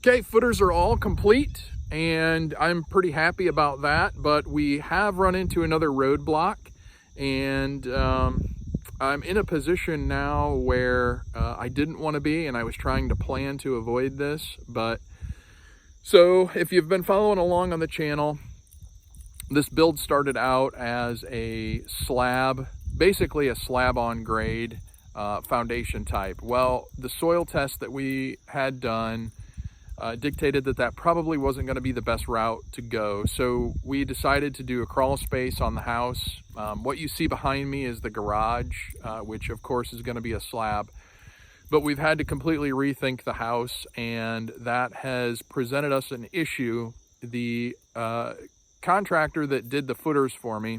Okay, footers are all complete and I'm pretty happy about that, but we have run into another roadblock, and I'm in a position now where I didn't want to be, and I was trying to plan to avoid this. But so if you've been following along on the channel, this build started out as a slab, basically a slab on grade foundation type. Well, the soil test that we had done dictated that that probably wasn't going to be the best route to go. So we decided to do a crawl space on the house. What you see behind me is the garage, which of course is going to be a slab. But we've had to completely rethink the house, and that has presented us an issue. The contractor that did the footers for me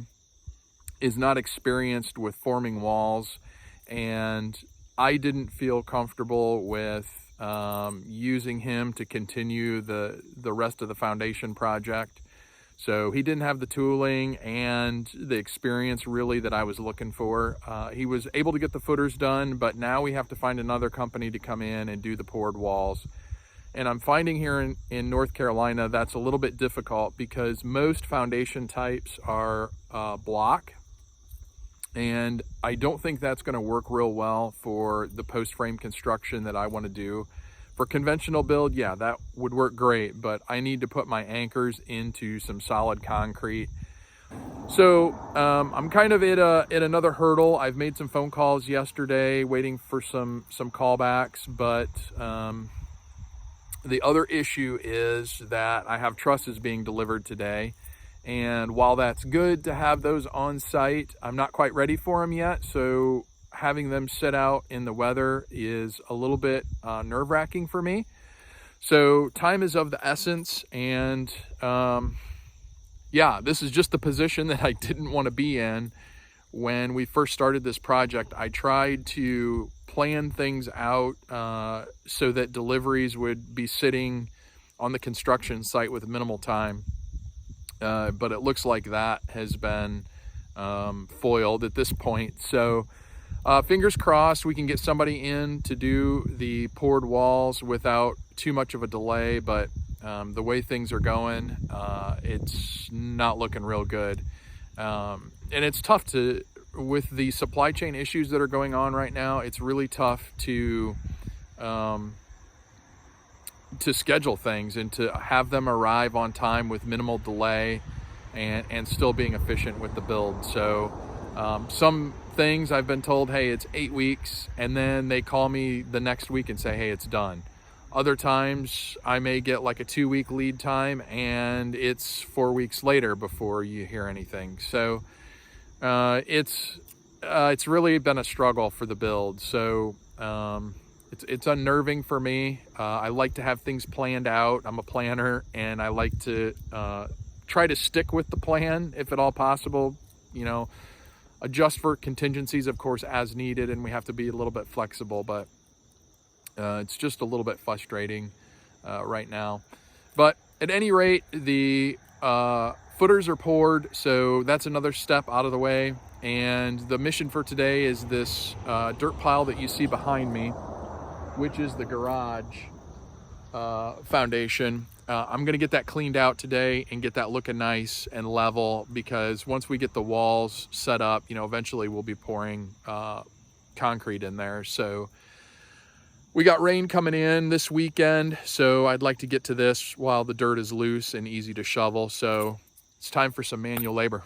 is not experienced with forming walls, and I didn't feel comfortable with using him to continue the rest of the foundation project. So he didn't have the tooling and the experience really that I was looking for. He was able to get the footers done, but now we have to find another company to come in and do the poured walls. And I'm finding here in North Carolina that's a little bit difficult because most foundation types are block. And I don't think that's going to work real well for the post frame construction that I want to do. For conventional build, yeah, that would work great, but I need to put my anchors into some solid concrete. So I'm kind of at another hurdle. I've made some phone calls yesterday waiting for some callbacks, but the other issue is that I have trusses being delivered today. And while that's good to have those on site, I'm not quite ready for them yet. So having them sit out in the weather is a little bit nerve-wracking for me. So time is of the essence. And yeah, this is just the position that I didn't want to be in when we first started this project. I tried to plan things out so that deliveries would be sitting on the construction site with minimal time. But it looks like that has been foiled at this point. So fingers crossed we can get somebody in to do the poured walls without too much of a delay. But the way things are going, it's not looking real good. And it's tough with the supply chain issues that are going on right now, it's really tough to schedule things and to have them arrive on time with minimal delay and still being efficient with the build. So some things I've been told, hey, it's 8 weeks, and then they call me the next week and say, hey, it's done. Other times I may get like a 2-week lead time, and it's 4 weeks later before you hear anything. So it's really been a struggle for the build. So it's unnerving for me. I like to have things planned out. I'm a planner, and I like to try to stick with the plan if at all possible. You know, adjust for contingencies, of course, as needed, and we have to be a little bit flexible, but it's just a little bit frustrating right now. But at any rate, the footers are poured, so that's another step out of the way. And the mission for today is this dirt pile that you see behind me, which is the garage foundation. I'm gonna get that cleaned out today and get that looking nice and level, because once we get the walls set up, you know, eventually we'll be pouring concrete in there. So we got rain coming in this weekend, so I'd like to get to this while the dirt is loose and easy to shovel. So it's time for some manual labor.